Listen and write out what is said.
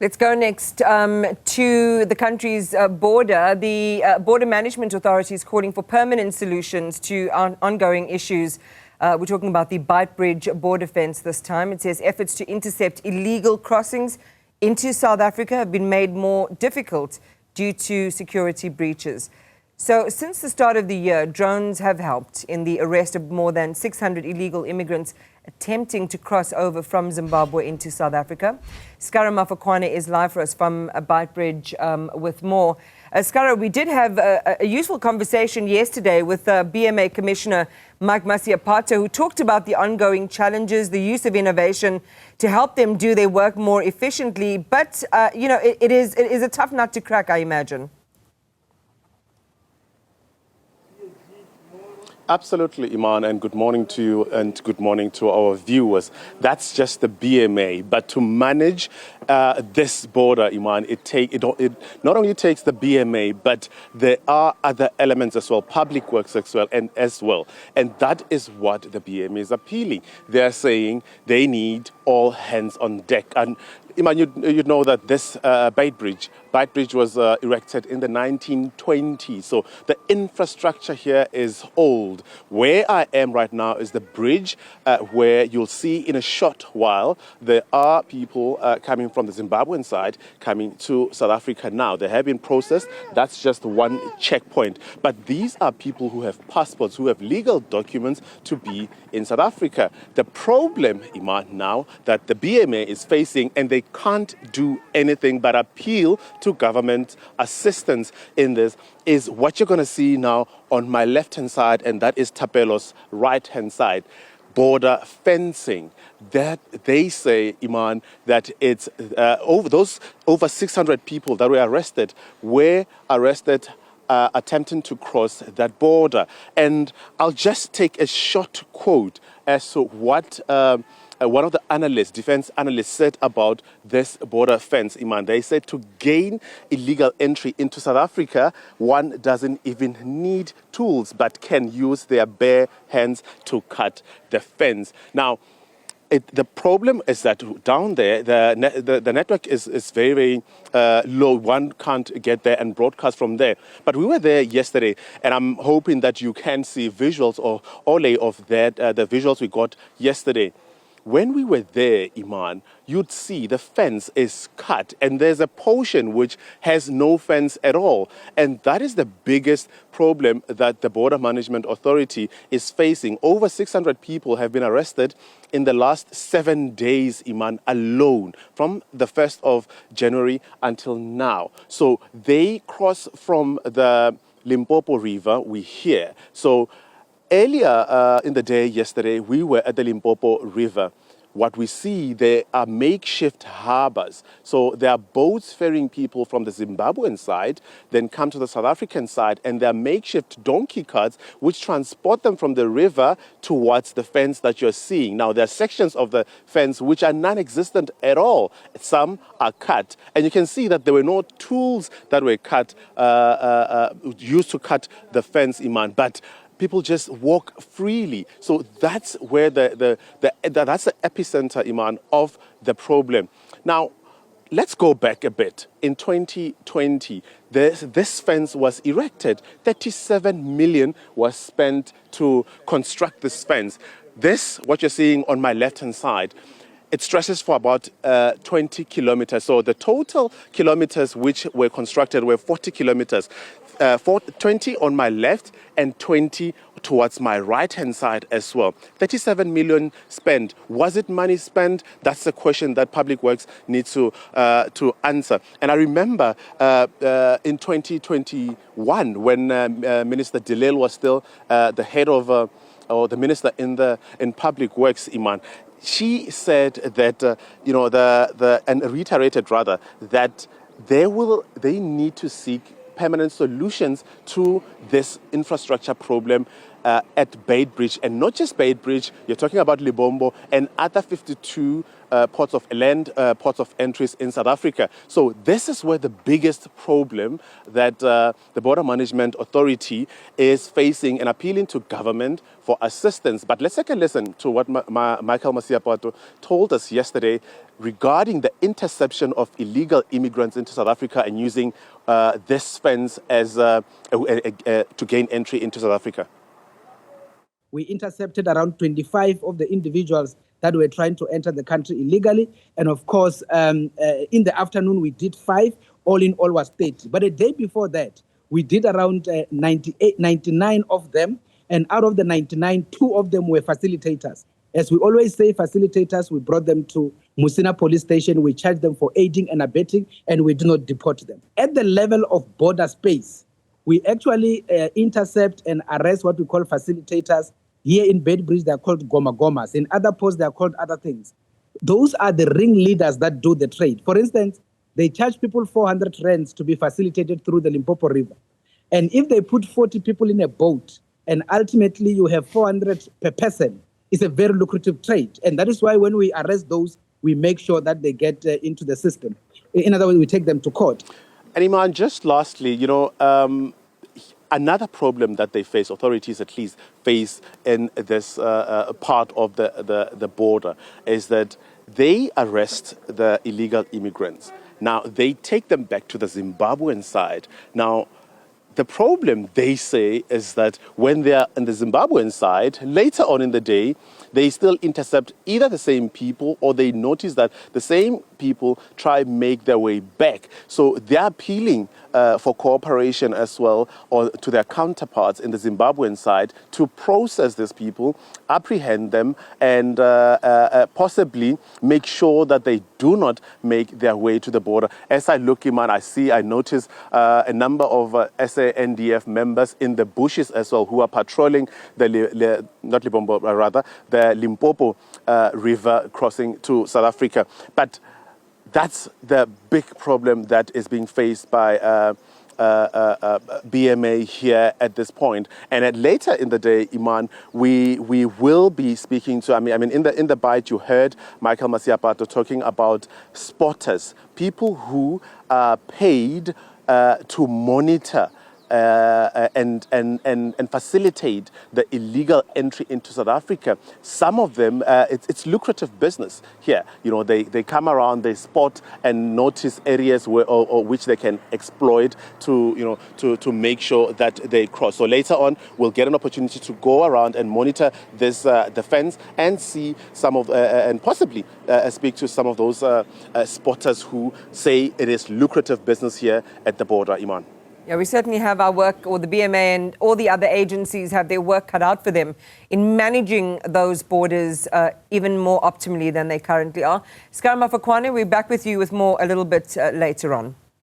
Let's go next to the country's border. The Border Management Authority is calling for permanent solutions to ongoing issues. We're talking about the Beitbridge border fence this time. It says efforts to intercept illegal crossings into South Africa have been made more difficult due to security breaches. So since the start of the year, drones have helped in the arrest of more than 600 illegal immigrants attempting to cross over from Zimbabwe into South Africa. Scara Mafokoane is live for us from Beitbridge with more. Scara, we did have a useful conversation yesterday with BMA Commissioner Mike Masiapata, who talked about the ongoing challenges, the use of innovation to help them do their work more efficiently. But, it is a tough nut to crack, I imagine. Absolutely, Iman, and good morning to you and good morning to our viewers. That's just the BMA, but to manage this border, Iman, it not only takes the BMA, but there are other elements as well, public works as well, and that is what the BMA is appealing. They're saying they need all hands on deck. And Iman, you know that this Beitbridge was erected in the 1920s, so the infrastructure here is old. Where I am right now is the bridge where you'll see in a short while there are people coming from the Zimbabwean side coming to South Africa now. They have been processed. That's just one checkpoint. But these are people who have passports, who have legal documents to be in South Africa. The problem, Iman, now that the BMA is facing, and they can't do anything but appeal to government assistance in this, is what you're going to see now on my left-hand side, and that is Tapelo's right-hand side. Border fencing. That they say, Iman, that it's over 600 people that were arrested attempting to cross that border. And I'll just take a short quote as to what one of the analysts, defense analysts, said about this border fence, Iman. They said to gain illegal entry into South Africa, one doesn't even need tools, but can use their bare hands to cut the fence. Now, the problem is that down there, the network is very, very low. One can't get there and broadcast from there. But we were there yesterday, and I'm hoping that you can see visuals or Ole of that, the visuals we got yesterday. When we were there, Iman, you'd see the fence is cut, and there's a portion which has no fence at all. And that is the biggest problem that the Border Management Authority is facing. Over 600 people have been arrested in the last 7 days, Iman, alone, from the 1st of January until now. So they cross from the Limpopo River, we hear. So earlier in the day yesterday, we were at the Limpopo River. What we see, there are makeshift harbors. So there are boats ferrying people from the Zimbabwean side, then come to the South African side, and there are makeshift donkey carts which transport them from the river towards the fence that you're seeing. Now, there are sections of the fence which are non-existent at all. Some are cut. And you can see that there were no tools that were cut, used to cut the fence, Iman. But people just walk freely. So that's where that's the epicenter, Iman, of the problem. Now, let's go back a bit. In 2020, this fence was erected. 37 million was spent to construct this fence. This, what you're seeing on my left-hand side, it stretches for about 20 kilometers. So the total kilometers which were constructed were 40 kilometers. 20 on my left and 20 towards my right-hand side as well. 37 million spent. Was it money spent? That's the question that Public Works needs to answer. And I remember in 2021, when Minister Delil was still the head of or the minister in Public Works, Iman, she said that and reiterated rather that they need to seek permanent solutions to this infrastructure problem at Beitbridge, and not just Beitbridge. You're talking about Libombo and other 52 ports of land, ports of entries in South Africa. So this is where the biggest problem that the Border Management Authority is facing and appealing to government for assistance. But let's take a listen to what Michael Masiapato told us yesterday regarding the interception of illegal immigrants into South Africa and using this fence as to gain entry into South Africa. We intercepted around 25 of the individuals that were trying to enter the country illegally. And of course, in the afternoon, we did 5. All in all was 30. But a day before that, we did around 99 of them. And out of the 99, 2 of them were facilitators. As we always say, facilitators, we brought them to Musina police station. We charged them for aiding and abetting, and we do not deport them. At the level of border space, we actually intercept and arrest what we call facilitators. Here in Beitbridge, they're called goma-gomas. In other posts, they're called other things. Those are the ringleaders that do the trade. For instance, they charge people 400 rands to be facilitated through the Limpopo River. And if they put 40 people in a boat, and ultimately you have 400 per person, it's a very lucrative trade. And that is why when we arrest those, we make sure that they get into the system. In other words, we take them to court. And Iman, just lastly, another problem that they face, authorities at least face in this part of the border, is that they arrest the illegal immigrants. Now, they take them back to the Zimbabwean side. Now, the problem, they say, is that when they're on the Zimbabwean side, later on in the day, they still intercept either the same people or they notice that the same people try to make their way back. So they're appealing for cooperation as well, or to their counterparts in the Zimbabwean side to process these people, apprehend them, and possibly make sure that they do not make their way to the border. As I look, Iman, I notice a number of SANDF members in the bushes as well who are patrolling the Limpopo River crossing to South Africa. But that's the big problem that is being faced by BMA here at this point. And later in the day, Iman, we will be speaking to, in the bite you heard Michael Masiapato talking about spotters, people who are paid to monitor and facilitate the illegal entry into South Africa. Some of them, it's lucrative business here. They come around, they spot and notice areas where, or which they can exploit to make sure that they cross. So later on, we'll get an opportunity to go around and monitor this defense and see some of, and possibly speak to some of those spotters who say it is lucrative business here at the border, Iman. Yeah, we certainly have our work, or the BMA and all the other agencies have their work cut out for them in managing those borders even more optimally than they currently are. Scara Mafokoane, we're back with you with more a little bit later on.